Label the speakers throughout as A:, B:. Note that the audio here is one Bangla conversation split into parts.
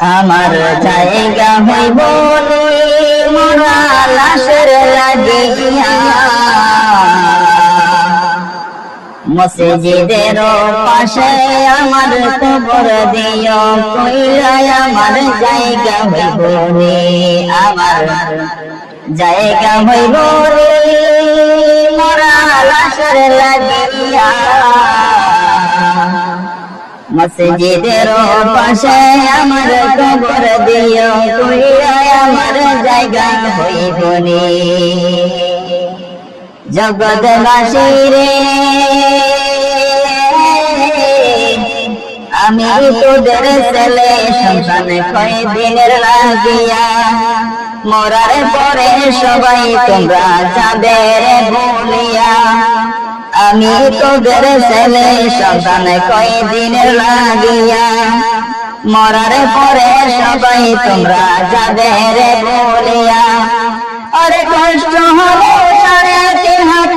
A: আমার জায়গা হইব মোরা লাশের লাগিয়া মসজিদের পাশে আমার কবর দিও কইরা আমার জায়গা হইব আমার জায়গা হইব মোরা লাশের লাগিয়া মসজিদের পাশে আমার কবর দিও কইরা আমার জায়গা হইব জগৎবাসী রে আমি তোদের ছেলে সন্তান কয়দিনের লাগিয়া মরার পরে সবাই তোমরা যাবে রে ভুলিয়া আমি তোদের ছেলে সন্তান কয়দিনের লাগিয়া মরার পরে সবাই তোমরা যাবে রে ভুলিয়া আরে কষ্ট হলো সাড়ে তিন হাত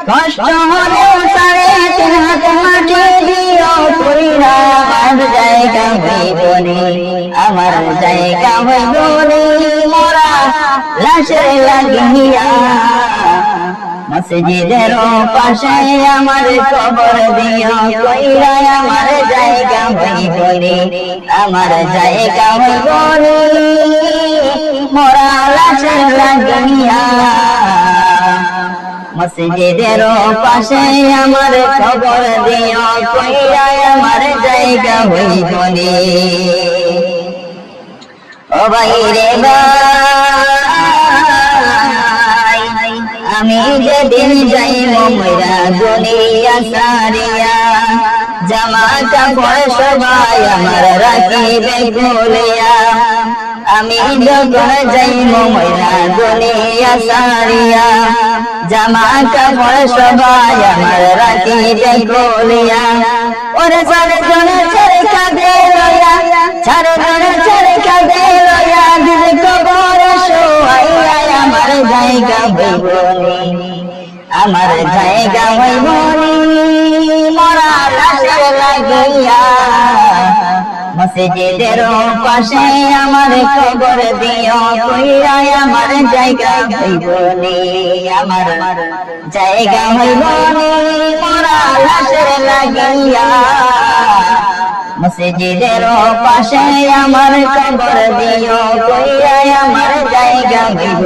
A: কষ্ট হলো সাড়ে তিন হাত মাটি দিও কইরা আমার জায়গা হইব আমার জায়গা হইব মোরা লাশের লাগিয়া মসজিদের পাশে আমার কবর দিও কইরা আমার জায়গা হইব আমার জায়গা হইব মোরা লাশের লাগিয়া মসজিদের পাশে আমার কবর দিও কইরা আমার জায়গা হইব ও ভাই রে ভাই আমি যেদিন যাইব মইরা দুনিয়া সারিয়া জামা কাপড় সবাই আমার রাখিবে খুলিয়া আমি যখন যাইব মইরা দুনিয়া সারিয়া জামা কাপড় সবাই আমার রাখিবে খুলিয়া ওরে সারে জনে ছেড়ে কাঁদে লইয়া সারে জনে ছেড়ে কাঁদে লইয়া দিল কবর শোয়াইয়া আমার জায়গা হইব আমার জায়গা হইব মোরা লাশের লাগিয়া মসজিদের পাশে আমার কবর দিও কইরা আমার জায়গা হইব আমার জায়গা হইব মোরা লাশের লাগিয়া মসজিদের পাশে আমার কবর দিও কইরা আমার জায়গা হইব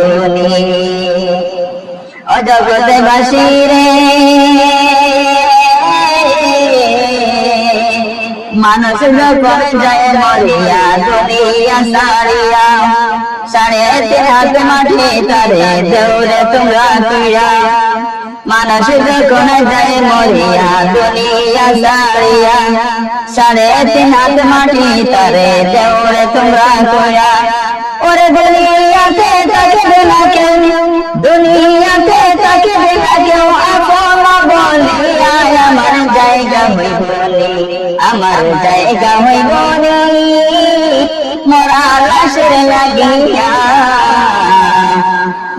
A: ও জগৎবাসী রে মানুষ যখন যায় মরিয়া দুনিয়া সারিয়া সাড়ে তিন হাত মাঠে তারে দৌড়ে তোমরা কইরা মানুষ যখন যায় মরিয়া দুনিয়া সারিয়া সাড়ে তিন হাত মাঠে তারে দৌড়ে তোমরা কইরা ওরে দুনিয়াতে তাকে না কেউ দুনিয়াতে তাকে না কেউ আপন বলিয়া আমার জায়গা হইব আমার জায়গা হইব মোরা লাশের লাগিয়া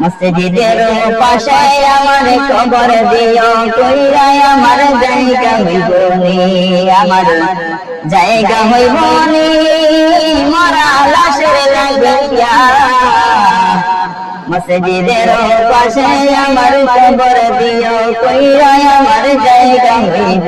A: মসজিদের পাশে আমার কবর দিও কইরা আমার জায়গা হইব আমার জায়গা হইব মোরা লাশের লাগিয়া মসজিদের পাশে আমার কবর দিও কইরা আমার জায়গা হইব